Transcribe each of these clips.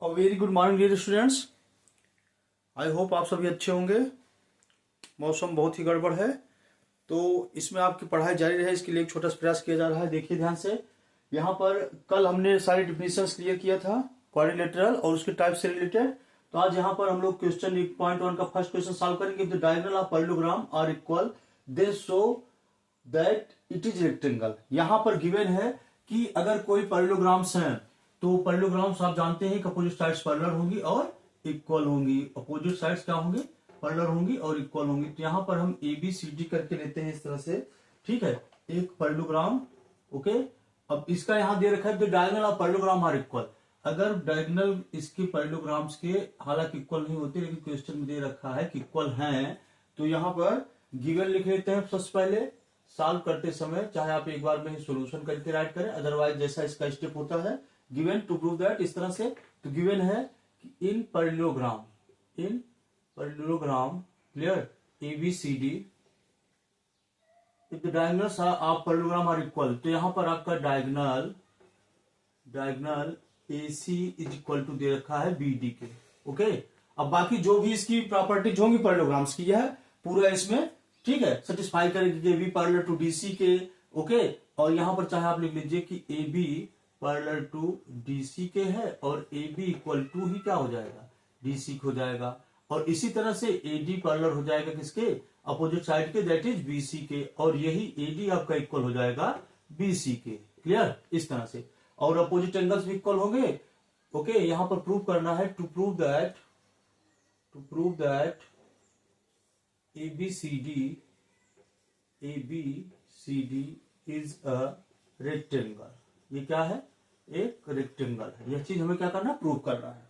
Very good morning dear students. I hope आप सभी अच्छे होंगे। मौसम बहुत ही गड़बड़ है तो इसमें आपकी पढ़ाई जारी रहे इसके लिए एक छोटा सा प्रयास किया जा रहा है। देखिए ध्यान से, यहाँ पर कल हमने सारी डिफिनेशंस क्लियर किया था क्वाड्रिलेटरल और उसके टाइप से रिलेटेड। तो आज यहाँ पर हम लोग क्वेश्चन 1.1 का फर्स्ट क्वेश्चन सॉल्व करेंगे। The diagonal of parallelogram are equal they show that it is rectangle. यहाँ पर गिवन है कि अगर कोई पैरेललोग्राम्स हैं तो पैरेललोग्राम्स आप जानते हैं कि अपोजिट साइड्स पैरेलल होंगी और इक्वल होंगी। अपोजिट साइड्स क्या होंगी? पैरेलल होंगी और इक्वल होंगी। तो यहाँ पर हम ए बी सी डी करके लेते हैं इस तरह से, ठीक है, एक पैरेललोग्राम। ओके, अब इसका यहाँ दे रखा है the diagonal of parallelogram are equal. अगर डायगोनल इसके पैरेललोग्राम्स के हालांकि इक्वल नहीं होते लेकिन क्वेश्चन में दे रखा है कि इक्वल हैं, तो यहाँ पर गिवन लिख लेते हैं सबसे पहले। सॉल्व करते समय चाहे आप एक बार में ही सोल्यूशन करके राइट करें, अदरवाइज जैसा इसका स्टेप होता है गिवन टू प्रूव दैट, इस तरह से। तो गिवन है कि in parallelogram clear A B C D if the diagonals of parallelogram are equal. तो यहां पर आपका diagonal A C is equal to दे रखा है बी डी के। ओके, अब बाकी जो भी इसकी प्रॉपर्टीज होंगी पैरेललोग्राम्स की, यह पूरा इसमें ठीक है सेटिस्फाई करेगी। A B parallel to DC के। ओके, और यहां पर चाहे आप लिख लीजिए कि A B parallel to DC के है और ए बी इक्वल टू ही क्या हो जाएगा? डीसी हो जाएगा। और इसी तरह से ए डी पैरेलल हो जाएगा किसके? अपोजिट साइड के, दैट इज बीसी के। और यही ए डी आपका इक्वल हो जाएगा बीसी के। क्लियर? इस तरह से। और अपोजिट एंगल्स भी इक्वल होंगे। ओके, यहां पर प्रूव करना है to prove that A B C D is a rectangle. ये क्या है? एक रेक्टेंगल है। यह चीज हमें क्या करना है? प्रूव करना है।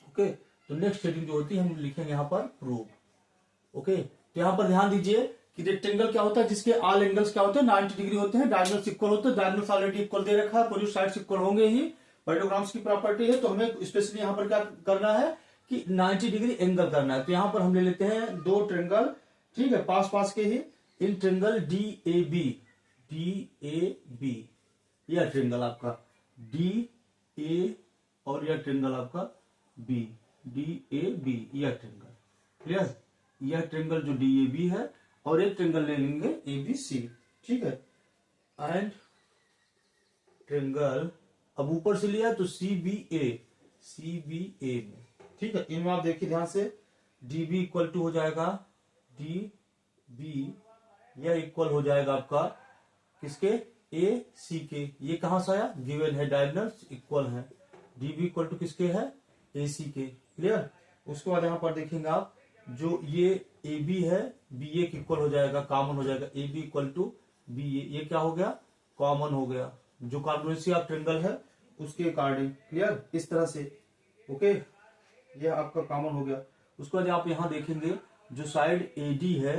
ओके, तो नेक्स्ट हेडिंग जो होती है हम लिखेंगे यहाँ पर प्रूव। ओके, तो यहाँ पर ध्यान दीजिए कि रेक्टेंगल क्या होता है? जिसके ऑल एंगल्स क्या होते हैं? 90 डिग्री होते हैं, डायगोनल्स इक्वल होते हैं। डायगोनल्स ऑलरेडी इक्वल दे रखा है, अपोजिट साइड्स इक्वल होंगे ही, पैरेललोग्राम्स की प्रॉपर्टी है। तो हमें स्पेशली यहाँ पर क्या करना है कि 90 डिग्री एंगल करना है। तो यहाँ पर हम ले लेते हैं दो ट्रेंगल, ठीक है, पास के ही। In triangle D A B, यह ट्रेंगल आपका डी ए और यह ट्रेंगल आपका बी, डी ए बी, यह ट्रेंगल। क्लियर? यह ट्रेंगल जो डी ए बी है और एक ट्रेंगल ले लेंगे ए बी सी, ठीक है। एंड ट्रेंगल अब ऊपर से लिया तो सी बी ए में, ठीक है। इनमें आप देखिए ध्यान से, डी बी इक्वल टू हो जाएगा डी बी, यह इक्वल हो जाएगा आपका किसके? ए सी के। ये कहां से आया? गिवन है, डायगोनल्स इक्वल है। डी बी इक्वल टू किसके है? ए सी के। क्लियर? उसके बाद यहां पर देखेंगे आप, जो ये ए बी है बी ए के इक्वल हो जाएगा, कॉमन हो जाएगा। A B equal to B A, ये क्या हो गया? कॉमन हो गया, जो कॉन्ग्रुएंसी ऑफ ट्रेंगल है उसके अकॉर्डिंग। क्लियर? इस तरह से। ओके, यह आपका कॉमन हो गया। उसके बाद आप यहां देखेंगे जो साइड ए डी है,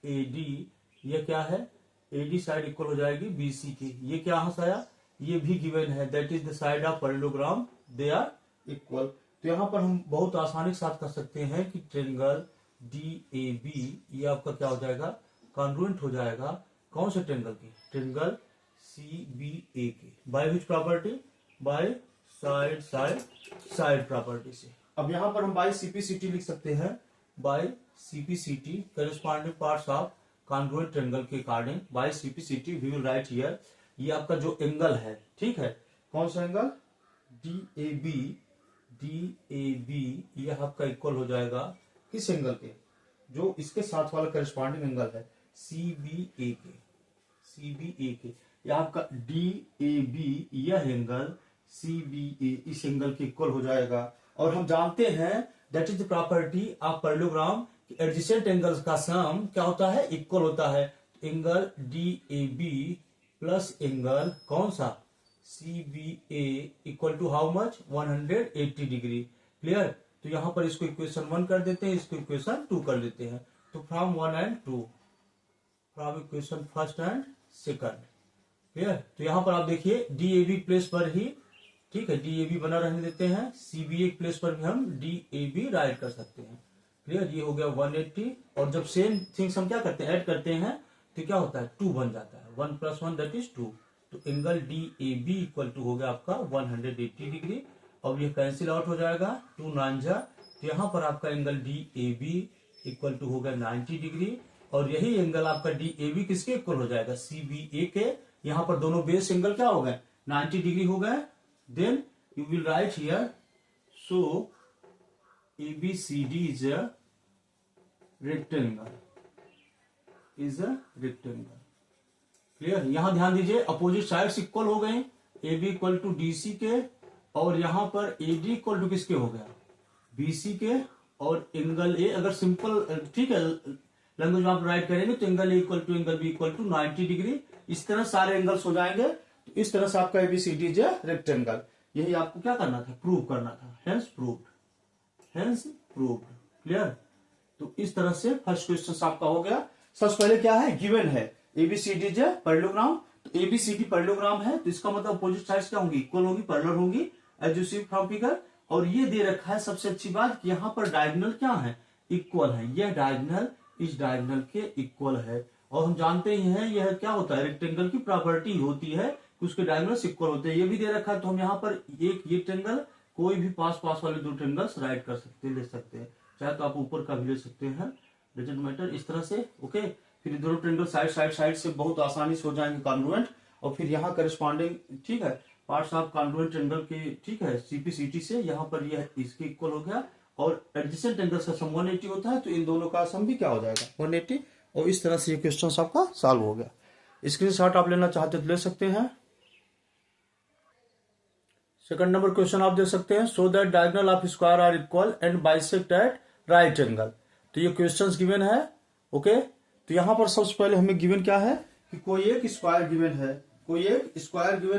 ए डी, यह क्या है? एडी साइड इक्वल हो जाएगी बीसी की। ये क्या से आया? ये भी गिवन है, that is the side of parallelogram, they are equal. तो यहां पर हम बहुत आसानी के साथ कर सकते हैं कि ट्रेंगल डी ए बी, ये आपका क्या हो जाएगा? कॉन्ग्रुएंट हो जाएगा कौन से ट्रेंगल की? ट्रेंगल सी बी ए के। By which property? By side property से। अब यहां पर हम बाय सीपीसीटी लिख सकते हैं, by CPCT corresponding parts of congruent triangle के अकॉर्डिंग। By CPCT we will write here, ये आपका जो एंगल है, ठीक है, कौन सा एंगल? डी ए बी, यह आपका इक्वल हो जाएगा किस एंगल के? जो इसके साथ वाला करेस्पॉन्डिंग एंगल है सी बी ए के। यह आपका डी ए बी, यह एंगल सी बी ए इस एंगल के इक्वल हो जाएगा। और हम जानते हैं that is the property of parallelogram, adjacent angles का सम क्या होता है? इक्वल होता है। Angle D A B plus angle कौन सा? C B A equal to how much? 180 degree. Clear? तो यहां पर इसको इक्वेशन 1 कर देते हैं, इसको इक्वेशन 2 कर देते हैं। तो from 1 and 2, from equation first and second. Clear? तो यहां पर आप देखिए डी ए बी प्लेस पर ही, ठीक है, डी ए बी बना रहने देते हैं, सी बी ए प्लेस पर भी हम डी ए बी राइट कर सकते हैं। क्लियर? ये हो गया 180। और जब सेम थिंग्स हम क्या करते हैं? ऐड करते हैं, तो क्या होता है? 2 बन जाता है। 1 + 1 दैट इज 2। तो angle D A B equal to हो गया आपका 180 डिग्री। और ये कैंसिल आउट हो जाएगा, 2 9 जा, तो यहाँ पर आपका एंगल DAB इक्वल टू हो गया 90 डिग्री, और यही एंगल आपका DAB किसके इक्वल हो जाएगा, CBA के। यहाँ पर दोनों बेस एंगल क्या हो गए, 90 डिग्री हो गए। Then you will write here, so ABCD is a rectangle, clear. यहां ध्यान दीजिए, अपोजिट साइड्स इक्वल हो गए, AB इक्वल टू DC के, और यहां पर AD इक्वल टू किसके हो गया, BC के, और एंगल A अगर सिंपल ठीक है लैंग्वेज में आप राइट करेंगे तो angle A equal to angle B equal to 90 degree. इस तरह सारे एंगल्स हो जाएंगे। तो इस तरह से आपका ABCD इज अ रेक्टेंगल। यही आपको क्या करना था, प्रूव करना था, हेंस प्रूव्ड, क्लियर। तो इस तरह से फर्स्ट क्वेश्चन आपका हो गया। सबसे पहले क्या है, गिवन है ABCD इज अ पैरेललोग्राम। तो ABCD पैरेललोग्राम है, तो इसका मतलब अपोजिट साइड्स क्या होंगी, इक्वल होंगी, पैरेलल होंगी, as you see from figure. और ये दे रखा है सबसे अच्छी बात कि यहाँ पर डायगोनल क्या है, इक्वल है। यह डायगोनल इस डायगोनल के इक्वल है, और हम जानते ही हैं यह क्या होता है, रेक्टेंगल की प्रॉपर्टी होती है कि उसके डायगोनल्स इक्वल होते हैं। ये भी दे रखा है, तो हम यहाँ पर एक ये ट्रेंगल, कोई भी पास वाले दो ट्रेंगल्स राइट कर सकते हैं, ले सकते हैं, चाहे तो आप ऊपर का भी ले सकते हैं, डजंट मैटर, इस तरह से। ओके, फिर दोनों ट्रेंगल साइड से बहुत आसानी से हो जाएंगे कॉन्ग्रुएंट, और फिर यहाँ करस्पॉन्डिंग ठीक है पार्ट्स ऑफ कॉन्ग्रुएंट ट्रेंगल के, ठीक है, CPCT से यहाँ पर यह इसके इक्वल हो गया, और एडजेसेंट एंगल्स का सम 180 होता है, तो इन दोनों का सम भी क्या हो जाएगा, 180। और इस तरह से ये क्वेश्चन आपका सॉल्व हो गया। स्क्रीनशॉट आप लेना चाहते तो ले सकते हैं। सेकंड नंबर क्वेश्चन आप देख सकते हैं, so that diagonal of square are equal and bisect at right angle. तो ये क्वेश्चंस गिवन है। ओके, तो यहां पर सबसे पहले हमें गिवन क्या है कि कोई एक स्क्वायर गिवन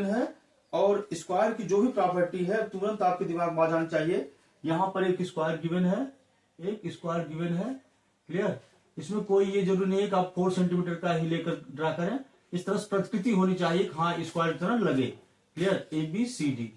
है, और स्क्वायर की जो भी प्रॉपर्टी है तुरंत आपके दिमाग में आ जानी चाहिए। यहां पर एक स्क्वायर गिवन है, क्लियर। इसमें कोई ये जरूरी नहीं है कि आप 4 सेंटीमीटर का ही लेकर ड्रा करें, इस तरह से प्रकृति होनी चाहिए, हाँ स्क्वायर की तरह लगे, clear. ABCD,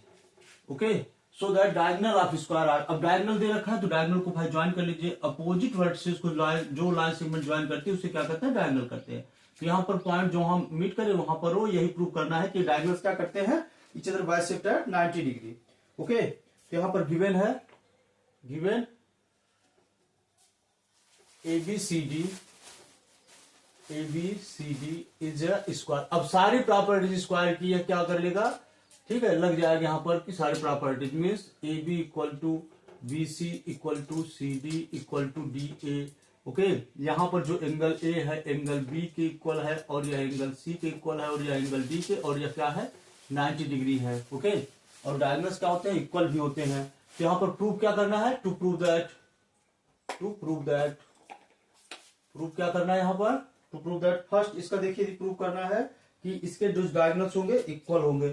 okay, so that diagonal of square are. अब डायगोनल दे रखा है, तो डायगोनल को भाई ज्वाइन कर लीजिए। अपोजिट वर्टिसेस को जो लाइन सेगमेंट ज्वाइन करती है उसे क्या करते हैं, डायगोनल करते हैं। तो यहाँ पर पॉइंट जो हम मीट करें वहां पर हो, यही प्रूव करना है कि डायगोनल्स क्या करते हैं, each other bisect at 90 degree. Okay, तो यहाँ पर गिवन है, ABCD इज अ स्क्वायर। अब सारी प्रॉपर्टीज स्क्वायर की है, क्या कर लेगा, ठीक है, लग जाएगा यहाँ पर कि सारी properties means AB equal to BC equal to CD equal to DA। Okay, यहाँ पर जो एंगल A है एंगल B के इक्वल है, और यह एंगल C के इक्वल है, और यह एंगल D के, और यह क्या है 90 डिग्री है। ओके, और डायगोनल्स क्या होते हैं, इक्वल भी होते हैं। तो यहाँ पर प्रूव क्या करना है, टू प्रूव दैट फर्स्ट इसका देखिए प्रूव करना है कि इसके जो डायगोनल्स होंगे इक्वल होंगे,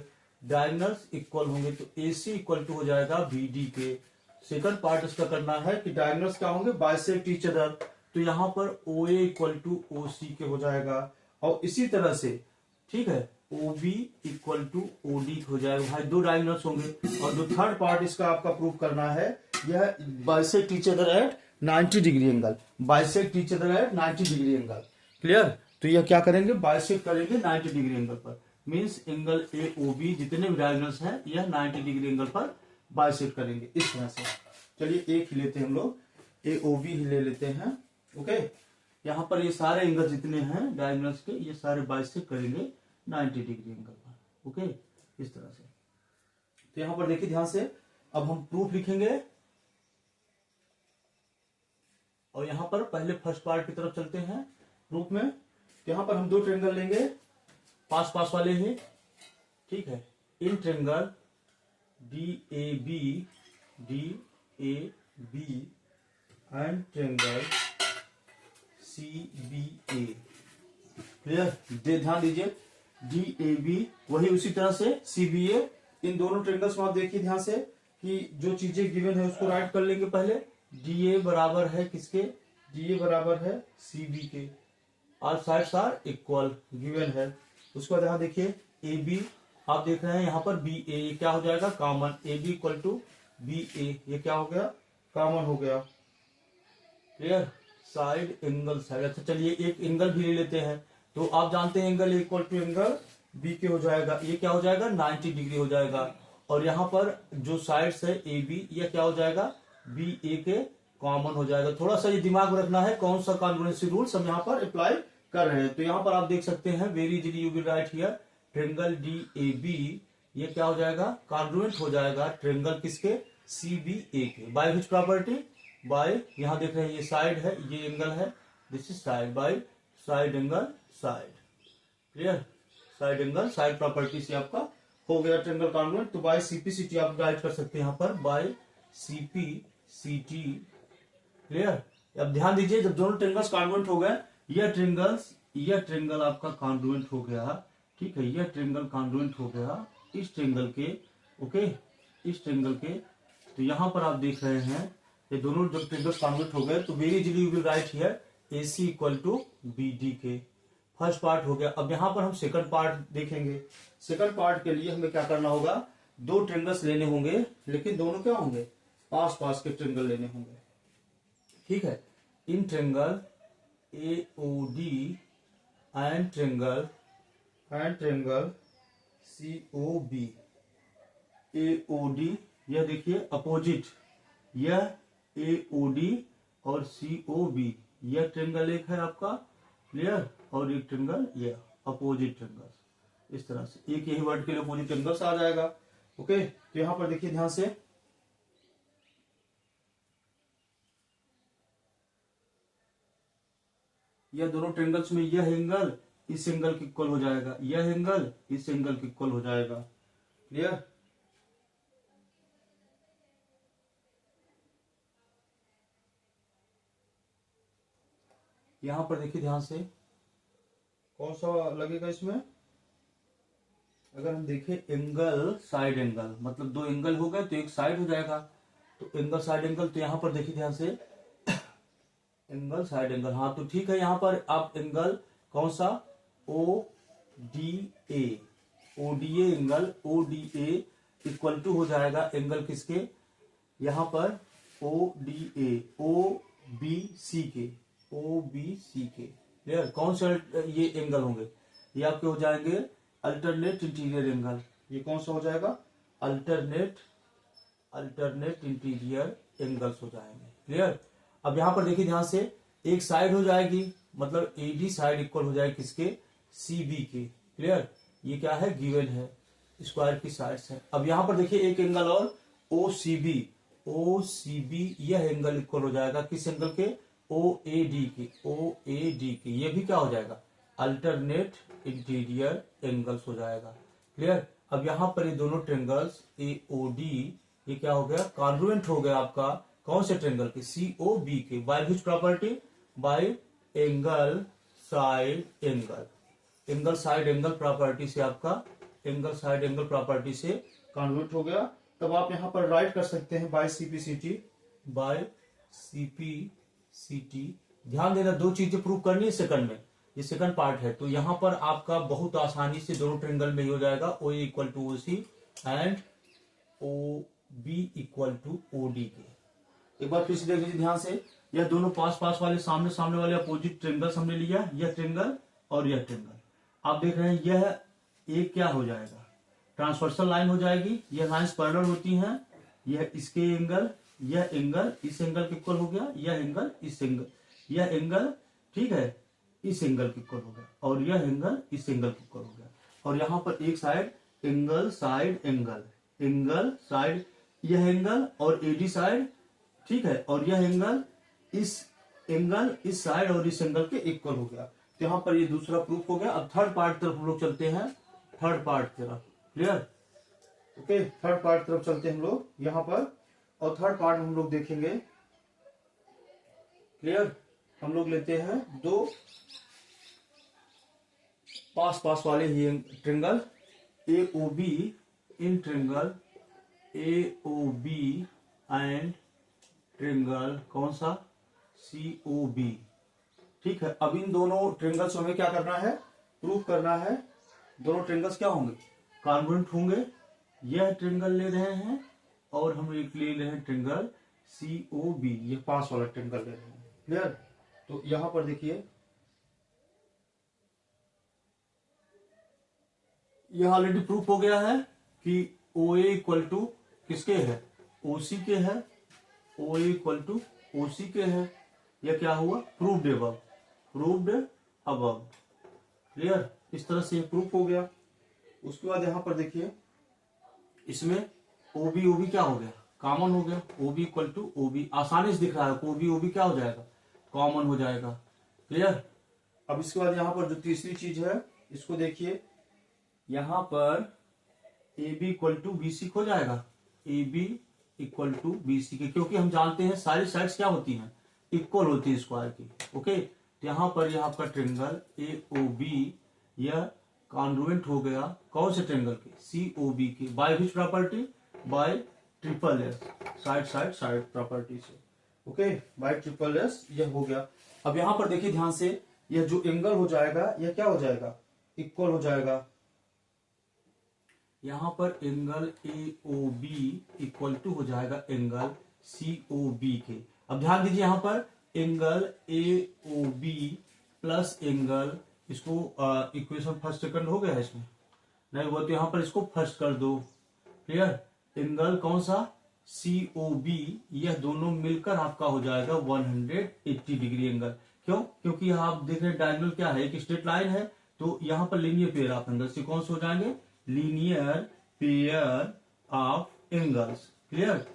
तो AC इक्वल टू हो जाएगा BD के। सेकंड पार्ट इसका करना है कि डायगोनल्स क्या होंगे, बाइसेक्ट ईच अदर, तो यहाँ पर OA इक्वल टू OC के हो जाएगा, और इसी तरह से ठीक है OB इक्वल टू OD हो जाएगा। भाई दो डायगोनल्स होंगे। और जो थर्ड पार्ट इसका आपका प्रूव करना है, यह bisect each other at 90 degree angle, clear. तो यह क्या करेंगे, बाइसेक्ट करेंगे 90 डिग्री एंगल पर, मींस एंगल AOB जितने भी डायगोनल्स हैं यह 90 डिग्री एंगल पर बाइसेक्ट करेंगे, इस तरह से। चलिए एक ही लेते हैं हम लोग, AOB ही ले लेते हैं। ओके, यहाँ पर ये सारे एंगल जितने हैं डायगोनल्स के, ये सारे बाइसेक्ट करेंगे 90 डिग्री एंगल पर। ओके, इस तरह से। तो यहाँ पर देखिए ध्यान से, अब हम प्रूफ लिखेंगे, और यहाँ पर पहले फर्स्ट पार्ट की तरफ चलते हैं प्रूफ में। तो यहाँ पर हम दो ट्रेंगल लेंगे, पास वाले ही, ठीक है, in triangle DAB and triangle CBA, clear. ध्यान दीजिए, DAB वही उसी तरह से CBA, इन दोनों ट्रेंगल्स में आप देखिए ध्यान से कि जो चीजें गिवन है उसको राइट कर लेंगे पहले। DA बराबर है किसके, DA बराबर है CB के, और साइड्स आर इक्वल गिवन है। उसके बाद यहाँ देखिए AB, आप देख रहे हैं यहाँ पर BA, ये क्या हो जाएगा, common. AB equal to BA, ये क्या हो गया, कॉमन हो गया, क्लियर। साइड एंगल साइड, अच्छा चलिए एक एंगल भी ले लेते हैं। तो आप जानते हैं angle equal to angle B के हो जाएगा, ये क्या हो जाएगा 90 डिग्री हो जाएगा। और यहाँ पर जो साइड्स है ए बी, यह क्या हो जाएगा, बी ए के कॉमन हो जाएगा। थोड़ा सा ये दिमाग में रखना है कौन सा कॉन्ग्रुएंसी रूल्स हम यहाँ पर अप्लाई कर रहे हैं। तो यहाँ पर आप देख सकते हैं very easily you will write here triangle D A B, ये क्या हो जाएगा, कॉन्ग्रुएंट हो जाएगा ट्रायंगल किसके, सी बी ए के। बाय विच प्रॉपर्टी, बाय, यहाँ देख रहे हैं ये साइड है, ये एंगल है, this is side, by side angle side, clear, side angle side property से आपका हो गया ट्रायंगल कॉन्ग्रुएंट। तो बाय सीपीसीटी आप राइट कर सकते हैं यहाँ पर, बाय सीपीसीटी, क्लियर। अब ध्यान दीजिए जब दोनों ट्रायंगल्स कॉन्ग्रुएंट हो गए, यह ट्रायंगल आपका कॉन्ग्रुएंट हो गया, ठीक है, यह ट्रायंगल कॉन्ग्रुएंट हो गया इस ट्रायंगल के, ओके, इस ट्रायंगल के। तो यहां पर आप देख रहे हैं ये दोनों जब ट्रायंगल्स कॉन्ग्रुएंट हो गए तो very easily you will write here AC equal to BD के। फर्स्ट पार्ट हो गया। अब यहां पर हम सेकंड पार्ट देखेंगे। सेकंड पार्ट के लिए हमें क्या करना होगा, दो ट्रायंगल्स लेने होंगे, लेकिन दोनों क्या होंगे, पास पास के ट्रायंगल लेने होंगे, ठीक है। In triangle AOD and triangle COB, AOD, यह देखिए अपोजिट, यह AOD और COB, यह ट्रायंगल एक है आपका, क्लियर, और एक ट्रायंगल यह अपोजिट ट्रायंगल, इस तरह से एक यही वर्ड के लिए अपोजिट ट्रायंगल्स आ जाएगा, ओके। तो यहां पर देखिए ध्यान से, यह दोनों ट्रायंगल्स में यह एंगल इस एंगल के इक्वल हो जाएगा, यह एंगल इस एंगल के इक्वल हो जाएगा, क्लियर। यहां पर देखिए ध्यान से, कौन सा लगेगा इसमें, अगर हम देखें एंगल साइड एंगल, मतलब दो एंगल हो गए तो एक साइड हो जाएगा, तो एंगल साइड एंगल, तो यहां पर देखिए ध्यान से एंगल साइड एंगल, हाँ तो ठीक है। यहां पर आप एंगल कौन सा, ODA, ODA angle, ODA equal to हो जाएगा एंगल किसके, यहां पर ODA OBC के, OBC के, क्लियर। कौन से ये एंगल होंगे, ये आपके हो जाएंगे अल्टरनेट इंटीरियर एंगल, ये कौन सा हो जाएगा, अल्टरनेट इंटीरियर एंगल्स हो जाएंगे, क्लियर। अब यहां पर देखिए ध्यान से, एक साइड हो जाएगी, मतलब AD साइड इक्वल हो जाएगी किसके, CB के, क्लियर। ये क्या है, गिवन है, स्क्वायर की साइड्स है। अब यहां पर देखिए एक एंगल और OCB, यह एंगल इक्वल हो जाएगा किस एंगल के, OAD के, ये भी क्या हो जाएगा, अल्टरनेट इंटीरियर एंगल्स हो जाएगा, क्लियर। अब यहां पर ये दोनों ट्रायंगल्स AOD, ये क्या हो गया, कॉन्ग्रुएंट हो गया आपका कौन से ट्रायंगल के, COB के। By which property, bye angle side angle property से आपका एंगल साइड एंगल प्रॉपर्टी से कॉन्वर्ट हो गया। तब आप यहां पर राइट कर सकते हैं बाय CPCT। ध्यान देना, दो चीजें प्रूव करनी है सेकंड में, ये सेकंड पार्ट है। तो यहां पर आपका बहुत आसानी से दोनों ट्रायंगल में हो जाएगा, OA equal to OC and OB equal to OD के। एक बार फिर से देख लीजिए ध्यान से, यह दोनों पास पास वाले सामने वाले अपोजिट ट्रायंगल्स हमने लिया, यह ट्रायंगल और यह ट्रायंगल। आप देख रहे हैं यह एक क्या हो जाएगा, ट्रांसवर्सल लाइन हो जाएगी, यह लाइंस पैरेलल होती हैं, यह इसके एंगल, यह एंगल इस एंगल के इक्वल हो गया, यह एंगल इस एंगल, यह एंगल ठीक है इस एंगल के इक्वल हो गया, और यह एंगल इस एंगल के इक्वल हो गया। और यहां पर एक साइड एंगल साइड यह एंगल और AD साइड, ठीक है, और यह एंगल इस साइड और इस एंगल के इक्वल हो गया। तो यहां पर ये दूसरा प्रूफ हो गया। अब थर्ड पार्ट तरफ हम लोग चलते हैं, थर्ड पार्ट तरफ, क्लियर, ओके। थर्ड पार्ट तरफ चलते हैं हम लोग यहां पर, और थर्ड पार्ट हम लोग देखेंगे, क्लियर। हम लोग लेते हैं दो पास वाले ही triangle AOB, in triangle AOB and triangle कौन सा, COB, ठीक है। अब इन दोनों ट्रायंगल्स हमें क्या करना है, प्रूव करना है, दोनों ट्रायंगल्स क्या होंगे, कॉन्ग्रुएंट होंगे। यह ट्रायंगल ले रहे हैं और हम एक ले रहे हैं ट्रायंगल COB, ये पास वाला ट्रायंगल ले रहे हैं, क्लियर। तो यहां पर देखिए, यह ऑलरेडी प्रूफ हो गया है कि ओ ए इक्वल टू किसके है, ओसी के है, ओ ए इक्वल टू ओसी के है। यह क्या हुआ, proved above, proved above. Clear, इस तरह से ये प्रूफ हो गया। उसके बाद यहां पर देखिए इसमें ओबी ओबी क्या हो गया, कॉमन हो गया। ओबी इक्वल टू ओबी आसानी से दिख रहा है, ओबी ओबी क्या हो जाएगा, कॉमन हो जाएगा। क्लियर। अब इसके बाद यहां पर जो तीसरी चीज है इसको देखिए, यहां पर A B equal to B C हो जाएगा, A B equal to B C के, क्योंकि हम जानते हैं सारी साइड्स क्या होती हैं, इक्वल होती है स्क्वायर की। ओके, तो यहां पर यह आपका ट्रेंगल ए ओ बी यह कॉन्ग्रुएंट हो गया कौन से ट्रेंगल के, सी ओ बी के, by which property, bye triple S, side side side property से। ओके, बाय ट्रिपल एस यह हो गया। अब यहां पर देखिए ध्यान से, यह जो एंगल हो जाएगा यह क्या हो जाएगा, इक्वल हो जाएगा। यहां पर angle A O B equal to हो जाएगा एंगल सी ओ बी के। अब ध्यान दीजिए यहां पर angle A O B plus angle, इसको इक्वेशन फर्स्ट सेकंड हो गया है इसमें, नहीं वो तो यहां पर इसको फर्स्ट कर दो। क्लियर, एंगल कौन सा, सी ओ बी, यह दोनों मिलकर आपका हो जाएगा 180 डिग्री एंगल। क्यों, क्योंकि यहां आप देख रहे हैं डायगोनल क्या है, एक स्ट्रेट लाइन है, तो यहां पर लीनियर पेयर ऑफ एंगल से कौन से हो जाएंगे, linear pair of angles. Clear,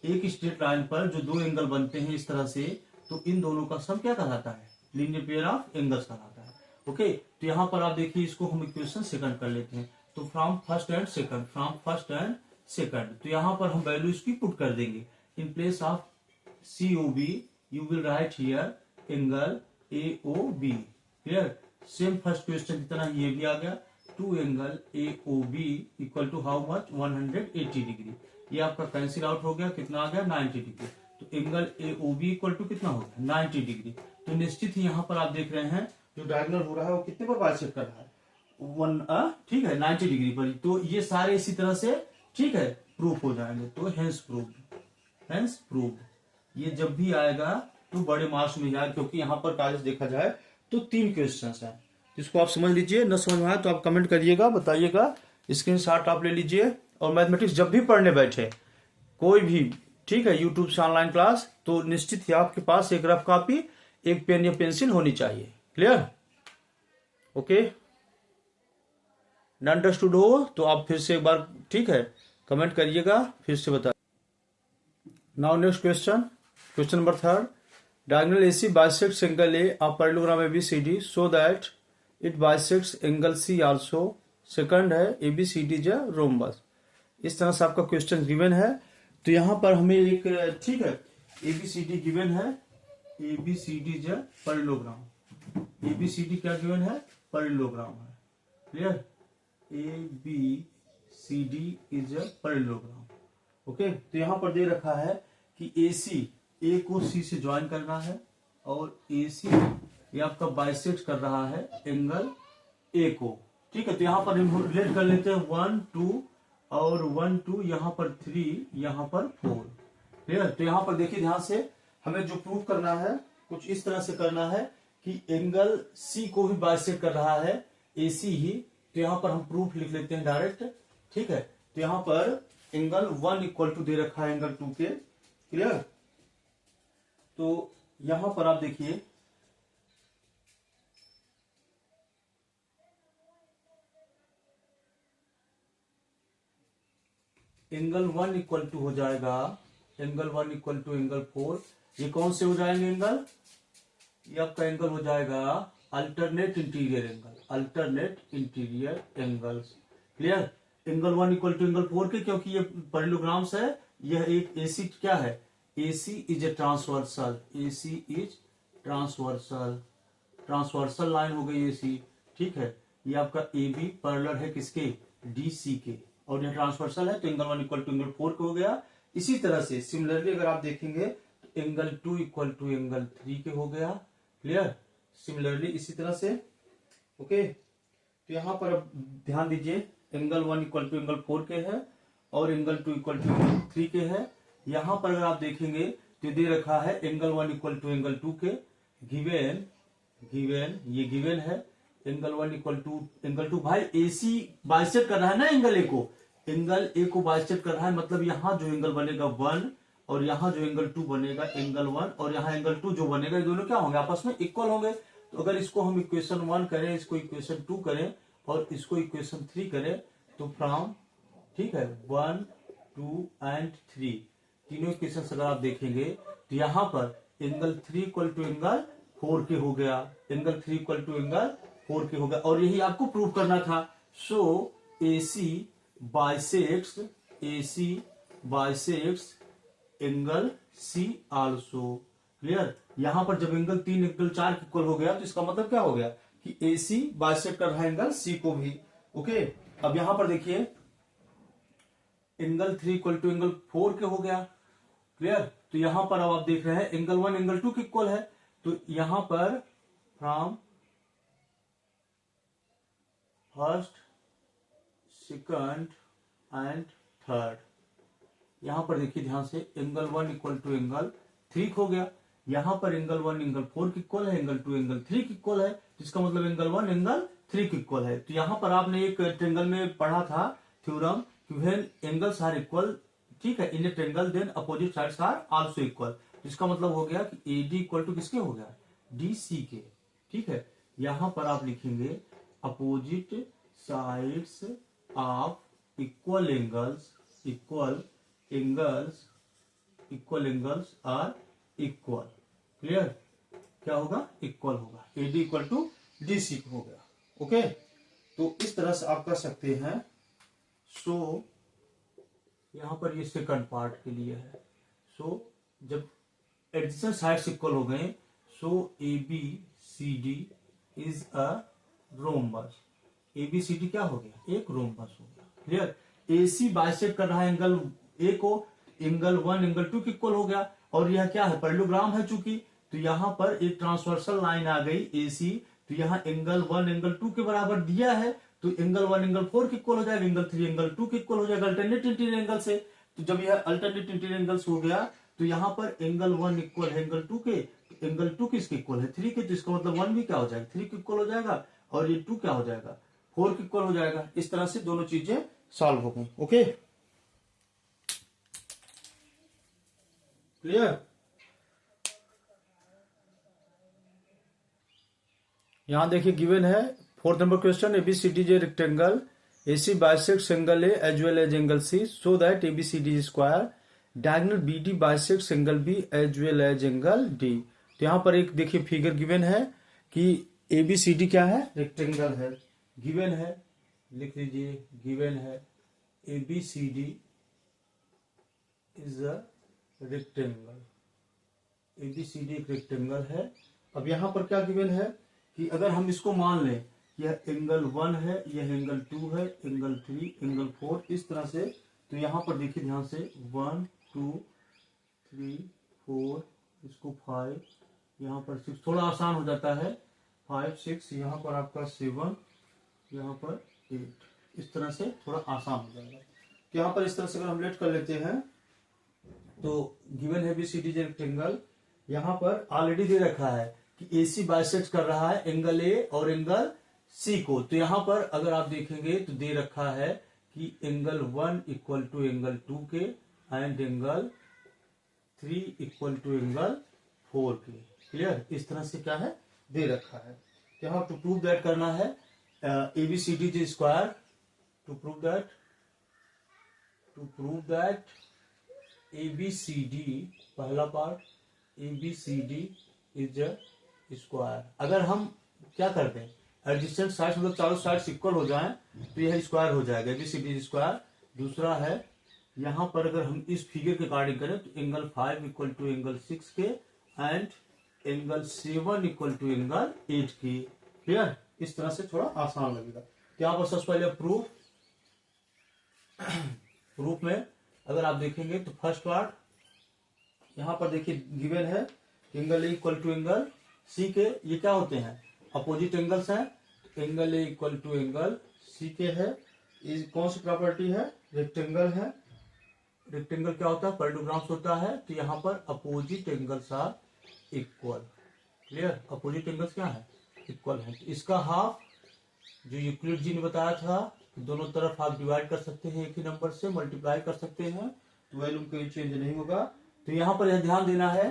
एक स्ट्रेट लाइन पर जो दो एंगल बनते हैं इस तरह से, तो इन दोनों का सम क्या कहलाता है, लीनियर पेयर ऑफ एंगल्स कहलाता है। ओके, तो यहां पर आप देखिए इसको हम इक्वेशन सेकंड कर लेते हैं, तो from first and second, from first and second, तो यहां पर हम वैल्यू इसकी पुट कर देंगे। In place of C O B you will write here angle A O B. Clear, same first question की तरह ये भी आ गया, two angle A O B equal to how much, 180 degree. ये आपका कैंसिल आउट हो गया, कितना आ गया, 90 डिग्री। तो angle A O B equal to कितना हो गया, 90 डिग्री। तो निश्चित ही यहाँ पर आप देख रहे हैं जो डायगोनल हो रहा है वो कितने पर बाइसेक्ट कर रहा है, ठीक है 90 डिग्री पर। तो ये सारे इसी तरह से ठीक है प्रूफ हो जाएंगे। तो हेंस प्रूव्ड, हेंस प्रूव्ड। ये जब भी आएगा तो बड़े मार्क्स में जाए, क्योंकि यहाँ पर कागज देखा जाए तो 3 क्वेश्चन है, जिसको आप समझ लीजिए। न समझ में आए तो आप कमेंट करिएगा, बताइएगा, स्क्रीनशॉट आप ले लीजिए। और मैथमेटिक्स जब भी पढ़ने बैठे कोई भी, ठीक है, यूट्यूब से ऑनलाइन क्लास, तो निश्चित ही आपके पास एक रफ कॉपी, एक पेन या पेंसिल होनी चाहिए। Clear, okay. न अंडरस्टूड हो तो आप फिर से एक बार, ठीक है, कमेंट करिएगा, फिर से बता। Now next question, question number 3, diagonal AC bisects angle A of parallelogram ABCD so that it bisects angle C also। Second है ABCD ज रोम्बस। इस तरह से आपका क्वेश्चन गिवन है। तो यहां पर हमें एक, ठीक है, ABCD गिवन है, ABCD ज पैरेललोग्राम, ABCD क्या गिवन है, पैरेललोग्राम है। Clear, ABCD is a parallelogram. Okay, तो यहां पर दे रखा है कि AC ए को सी से ज्वाइन करना है, और AC ये आपका बाइसेक्ट कर रहा है एंगल ए को। ठीक है, तो यहां पर हम रिलेट कर लेते हैं 1 2 और 1 2, यहां पर 3, यहां पर 4। क्लियर, तो यहां पर देखिए ध्यान से, हमें जो प्रूव करना है कुछ इस तरह से करना है कि एंगल सी को भी बाइसेक्ट कर रहा है AC ही। तो यहां पर हम प्रूफ लिख लेते हैं डायरेक्ट। ठीक है, तो यहां पर एंगल 1 इक्वल टू दे रखा है एंगल 2 के। क्लियर, तो यहां पर आप देखिए एंगल 1 इक्वल टू हो जाएगा, एंगल 1 इक्वल टू एंगल 4। ये कौन से हो जाएंगे एंगल, ये आपका एंगल हो जाएगा alternate interior angle, alternate interior angles. Clear, angle 1 equal to angle 4 के, क्योंकि ये पैरेललोग्राम्स है। यह एक AC क्या है, AC is a transversal, AC is transversal, transversal line हो गई AC। ठीक है, ये आपका AB पैरेलल है किसके, DC के, और यह ट्रांसवर्सल है, तो एंगल 1 इक्वल टू एंगल 4 के हो गया। इसी तरह से सिमिलरली अगर आप देखेंगे तो एंगल 2 इक्वल टू एंगल 3 के हो गया। क्लियर, सिमिलरली इसी तरह से। ओके, तो यहां पर अब ध्यान दीजिए, एंगल 1 इक्वल टू एंगल 4 के है, और एंगल 2 इक्वल टू एंगल 3 के है। यहां पर अगर आप देखेंगे तो दे रखा है एंगल 1 इक्वल टू एंगल 2 के, गिवन गिवन ये गिवन है, एंगल 1 इक्वल टू एंगल 2। भाई AC बाइसेक्ट कर रहा है ना एंगल ए को, एंगल ए को बाइसेक्ट कर रहा है, मतलब यहाँ जो एंगल बनेगा 1 और यहाँ जो एंगल 2 बनेगा एंगल 1 और यहाँ एंगल 2 जो बनेगा, ये दोनों क्या होंगे, आपस में इक्वल होंगे। तो अगर इसको हम इक्वेशन 1 करें, इसको इक्वेशन 2 करें और इसको इक्वेशन 3 करें, तो फ्रॉम, ठीक है, 1 2 एंड 3 तीनों इक्वेशन अगर आप देखेंगे तो यहाँ पर एंगल 3 इक्वल टू एंगल 4 के हो गया, एंगल 3 इक्वल टू एंगल 4 के हो गया, और यही आपको प्रूव करना था। सो AC bisects angle C also. Clear. यहां पर जब एंगल 3 एंगल 4 इक्वल हो गया तो इसका मतलब क्या हो गया कि AC बाइसेक्ट कर रहा है एंगल C को भी। ओके, अब यहां पर देखिए एंगल 3 इक्वल टू एंगल 4 के हो गया। क्लियर। तो यहां पर अब आप देख रहे हैं एंगल 1 एंगल 2 के इक्वल है, तो यहां पर from first second and third, यहां पर देखिए ध्यान से, एंगल 1 इक्वल टू एंगल 3 हो गया, यहां पर एंगल 1 एंगल 4 की इक्वल है, एंगल 2 एंगल 3 की इक्वल है, जिसका मतलब एंगल 1 एंगल 3 की इक्वल है। तो यहां पर आपने एक ट्रेंगल में पढ़ा था थ्योरम कि व्हेन एंगल्स आर इक्वल, ठीक है, in a triangle then opposite sides are also equal. इसका मतलब हो गया कि AD इक्वल टू किसके हो गया, DC के। ठीक है, यहां पर आप लिखेंगे opposite sides of equal angles are equal. Clear. क्या होगा, इक्वल होगा, AD इक्वल टू DC हो गया। ओके, तो इस तरह से आप कर सकते हैं। सो यहां पर ये सेकंड पार्ट के लिए है। सो जब एडजेसेंट साइड्स इक्वल हो गए, सो ABCD is a rhombus. ABCD क्या हो गया, एक रोम्बस हो गया। क्लियर। AC बाइसेक्ट कर रहा है एंगल A को, एंगल 1 एंगल 2 के इक्वल हो गया, और यह क्या है, पैरेललोग्राम है चूंकि, तो यहां पर एक ट्रांसवर्सल लाइन आ गई AC, तो यहां एंगल 1 एंगल 2 के बराबर दिया है, तो एंगल 1 एंगल 4 के इक्वल हो जाएगा, एंगल 3 एंगल 2 के इक्वल हो जाएगा अल्टरनेट इंटीरियर एंगल से। तो जब यह अल्टरनेट इंटीरियर एंगल्स हो गया, तो यहां पर एंगल 1 इक्वल है एंगल 2 के, एंगल 2 किसके इक्वल है, 3 के, तो इसका मतलब 1 भी क्या हो जाएगा, 3 के इक्वल हो जाएगा, और ये 2 क्या हो जाएगा, 4 के इक्वल हो जाएगा। इस तरह से दोनों चीजें सॉल्व हो गई। Okay, clear. यहां देखिए गिवन है 4th number question, ABCD is a rectangle, AC bisects angle A as well as angle C so that ABCD is square, diagonal BD bisects angle B as well as angle D। तो यहां पर एक देखिए figure given है कि ABCD क्या है, rectangle है, गिवन है, लिख लीजिए, गिवन है ABCD is a rectangle, ABCD एक रेक्टेंगल है। अब यहां पर क्या गिवन है कि अगर हम इसको मान लें, यह एंगल 1 है, यह एंगल 2 है, एंगल 3 एंगल 4, इस तरह से, तो यहां पर देखिए ध्यान से 1 2 3 4, इसको 5, यहां पर 6, थोड़ा आसान हो जाता है, 5 6, यहां पर आपका 7, यहां पर 8, इस तरह से थोड़ा आसान हो जाएगा। तो यहां पर इस तरह से अगर हम लेट कर लेते हैं, तो गिवन है ABCD रेक्टेंगल, यहां पर ऑलरेडी दे रखा है कि AC बाइसेक्ट कर रहा है एंगल A और एंगल C को। तो यहां पर अगर आप देखेंगे तो दे रखा है कि एंगल 1 इक्वल टू एंगल 2 के and angle 3 equal to angle 4 के। क्लियर। इस तरह से क्या है, दे रखा है। यहां टू प्रूव दैट करना है ABCD is square, to prove that ABCD, पहला पार्ट, ABCD इज स्क्वायर। अगर हम क्या करते हैं, एडजेसेंट साइड्स मतलब चारों साइड्स इक्वल हो जाएं तो यह स्क्वायर हो जाएगा, ABCD स्क्वायर। दूसरा है यहां पर अगर हम इस फिगर के अकॉर्डिंग करें तो एंगल 5 इक्वल टू एंगल 6 के and angle 7 equal to angle 8 के। क्लियर। इस तरह से थोड़ा आसान लगेगा। तो यहां पर सबसे पहले प्रूफ में अगर आप देखेंगे तो फर्स्ट पार्ट यहां पर देखिए गिवन है angle A equal to angle C के, ये क्या होते हैं, अपोजिट एंगल्स हैं। Angle A equal to angle C के है, कौन सी प्रॉपर्टी है, रेक्टेंगल है। रेक्टेंगल क्या होता है, पैरेललोग्राम्स होता है, तो यहां पर opposite angles are equal. Clear. Opposite angles क्या है, इक्वल है। तो इसका हाफ जो यूक्लिड जी ने बताया था दोनों तरफ आप डिवाइड कर सकते हैं, एक ही नंबर से मल्टीप्लाई कर सकते हैं, तो वैल्यू कोई चेंज नहीं होगा। तो यहाँ पर यह ध्यान देना है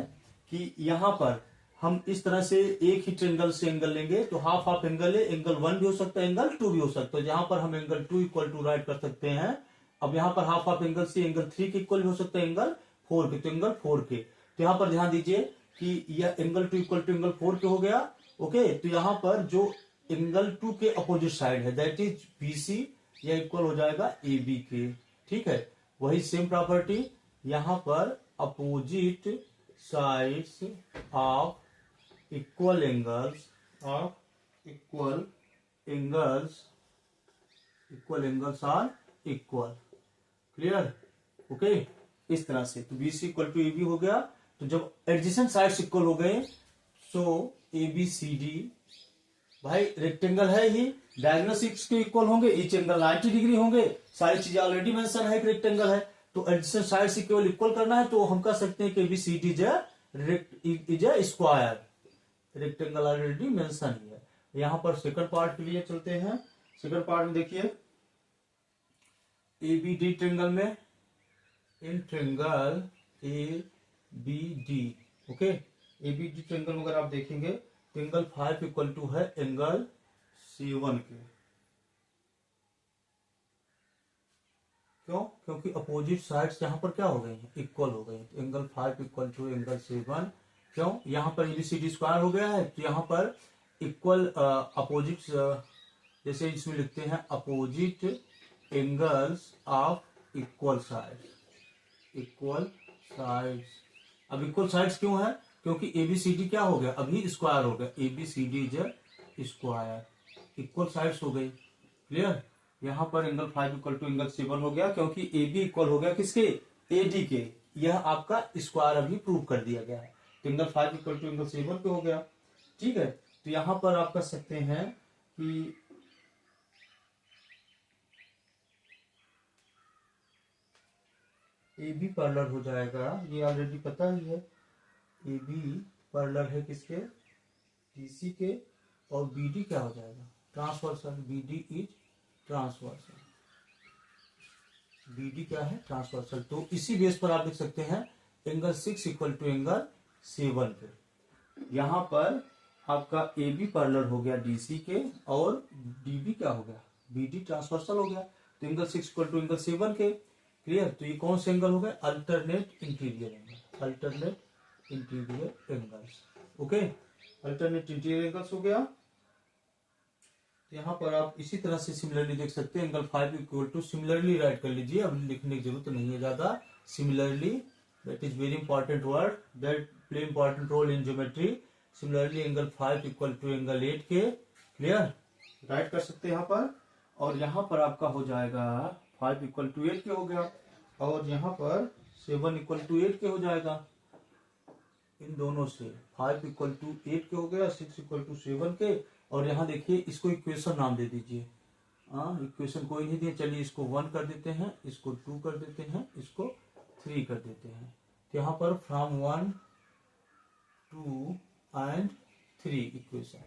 कि यहाँ पर हम इस तरह से एक ही ट्रेंगल से एंगल लेंगे, तो हाफ हाफ एंगल है, एंगल 1 भी हो सकता है, एंगल 2 भी हो सकता है। जहां पर हम एंगल 2 इक्वल टू राइट कर सकते हैं। अब यहाँ पर हाफ हाफ एंगल से एंगल 3 के इक्वल भी हो सकता है, एंगल 4 के, तो एंगल 4 के। तो यहाँ पर ध्यान दीजिए कि यह एंगल 2 इक्वल टू एंगल 4 के हो गया। ओके, तो यहाँ पर जो एंगल 2 के अपोजिट साइड है दैट इज BC, यह इक्वल हो जाएगा AB के। ठीक है, वही सेम प्रॉपर्टी यहाँ पर opposite sides of equal angles are equal। Clear? Okay, इस तरह से तो BC इक्वल टू AB हो गया। तो जब एडजेसेंट साइड्स इक्वल हो गए, सो ABCD भाई रेक्टेंगल है ही, डायगोनल 6 के इक्वल होंगे, ईच एंगल 90 डिग्री होंगे, सारी चीजें ऑलरेडी मेंशन है कि रेक्टेंगल है, तो एडजेसेंट साइड्स केवल इक्वल करना है। तो हम कह सकते हैं कि ABCD is a square, rectangle already mention ही है। यहां पर सेकंड पार्ट के लिए चलते हैं। सेकंड पार्ट में देखिए, ABD ट्रेंगल में, in triangle ABD, okay, ABD triangle में अगर आप देखेंगे तो एंगल 5 इक्वल टू है एंगल C1 के। क्यों? क्योंकि अपोजिट साइड्स यहां पर क्या हो गई हैं, इक्वल हो गई। तो angle 5 equal to angle C1। क्यों? यहाँ पर ABCD स्क्वायर हो गया है, तो यहाँ पर इक्वल अपोजिट, जैसे इसमें लिखते हैं opposite angles of equal sides, equal sides. अब इक्वल साइड्स क्यों है? क्योंकि ABCD क्या हो गया, अभी स्क्वायर हो गया, ABCD is square, equal sides हो गई। क्लियर? यहाँ पर एंगल 5 इक्वल टू एंगल 7 हो गया, क्योंकि AB इक्वल हो गया किसके, AD के। यह आपका स्क्वायर अभी प्रूव कर दिया गया है। तो एंगल 5 इक्वल टू एंगल 7 पे हो गया। ठीक है, तो यहां पर आप कर सकते हैं कि AB पैरेलल हो जाएगा, ये ऑलरेडी पता ही है, AB पैरेलल है किसके, DC के, और BD क्या हो जाएगा, transversal. BD is transversal, BD क्या है, ट्रांसवर्सल। तो इसी बेस पर आप देख सकते हैं एंगल 6 इक्वल टू एंगल 7 पे। यहां पर आपका AB पैरेलल हो गया DC के, और DB क्या हो गया, BD ट्रांसवर्सल हो गया। तो एंगल 6 इक्वल टू एंगल 7 के। क्लियर? तो ये कौन से एंगल हो गए, alternate interior angle, alternate interior angles. Okay, alternate interior angles हो गया। यहाँ पर आप इसी तरह से सिमिलरली देख सकते हैं, angle 5 equal to, similarly right कर लीजिए, अब लिखने की जरूरत नहीं है ज्यादा। Similarly, that is very important word that play important role in geometry. Similarly angle 5 equal to angle 8 के। क्लियर? राइट कर सकते हैं यहाँ पर। और यहाँ पर आपका हो जाएगा 5 इक्वल टू 8 के हो गया, और यहाँ पर 7 इक्वल टू 8 के हो जाएगा। इन दोनों से 5 इक्वल टू 8 के हो गया, 6 इक्वल टू 7 के। और यहाँ देखिए, इसको इक्वेशन नाम दे दीजिए। इक्वेशन कोई नहीं दिया, चलिए इसको 1 कर देते हैं, इसको 2 कर देते हैं, इसको 3 कर देते हैं। तो यहाँ पर from 1 2 and 3 equation,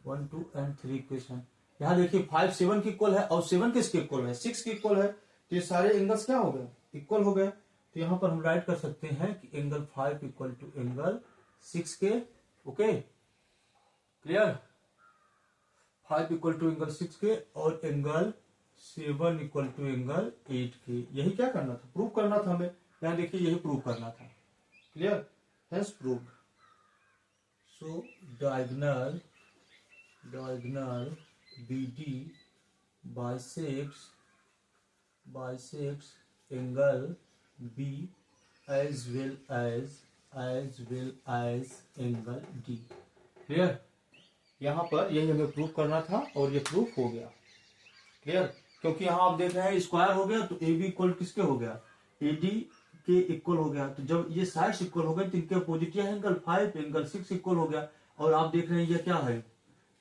1 2 and 3 equation. यहाँ देखिए 5 7 के इक्वल है, और 7 किसके इक्वल है, 6 के इक्वल है। तो ये सारे एंगल्स क्या हो गए, इक्वल हो गए। तो यहाँ पर हम राइट कर सकते हैं कि एंगल 5 इक्वल टू एंगल 6 के। Okay, clear? 5 equal to angle 6 के, और एंगल 7 इक्वल टू एंगल 8 के। यही क्या करना था, प्रूव करना था हमें। यहाँ देखिए, यही प्रूव करना था। Clear? Has proved. So diagonal BD bisects angle B as well as angle D। Clear? यहाँ पर यही हमें प्रूफ करना था, और ये प्रूफ हो गया। क्लियर? क्योंकि यहाँ आप देख रहे हैं स्क्वायर हो गया, तो AB इक्वल किसके हो गया, AD के इक्वल हो गया। तो जब ये साइड्स इक्वल हो गए, तो इनके अपोजिट यह एंगल 5 एंगल 6 इक्वल हो गया। और आप देख रहे हैं ये क्या है,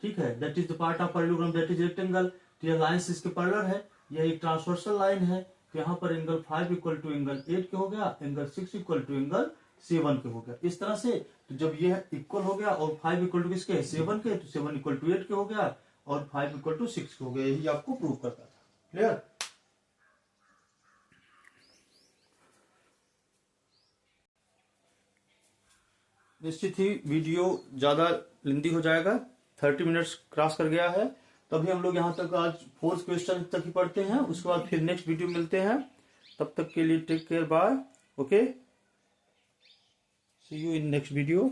ठीक है, that is the part of parallelogram that is rectangle. तो ये लाइंस इसके पैरेलल है, यह एक ट्रांसवर्सल लाइन है। तो यहाँ पर एंगल 5 इक्वल टू एंगल 8 के हो गया, एंगल 6 इक्वल टू एंगल 7 के हो गया। इस तरह से तो जब ये इक्वल हो गया, और 5 इक्वल टू किसके, 7 के, तो 7 इक्वल टू 8 के हो गया, और 5 इक्वल टू 6 के हो गया। यही आपको प्रूव करता था। क्लियर। निश्चित ही वीडियो ज़्यादा लेंदी हो जाएगा, 30 मिनट्स क्रॉस कर गया है। तभी हम लोग यहाँ तक आज 4th क्वेश्चन तक ही पढ़ते हैं, उसके बाद फिर नेक्स्ट वीडियो मिलते हैं। तब तक के लिए take care, bye, okay, see you in next video.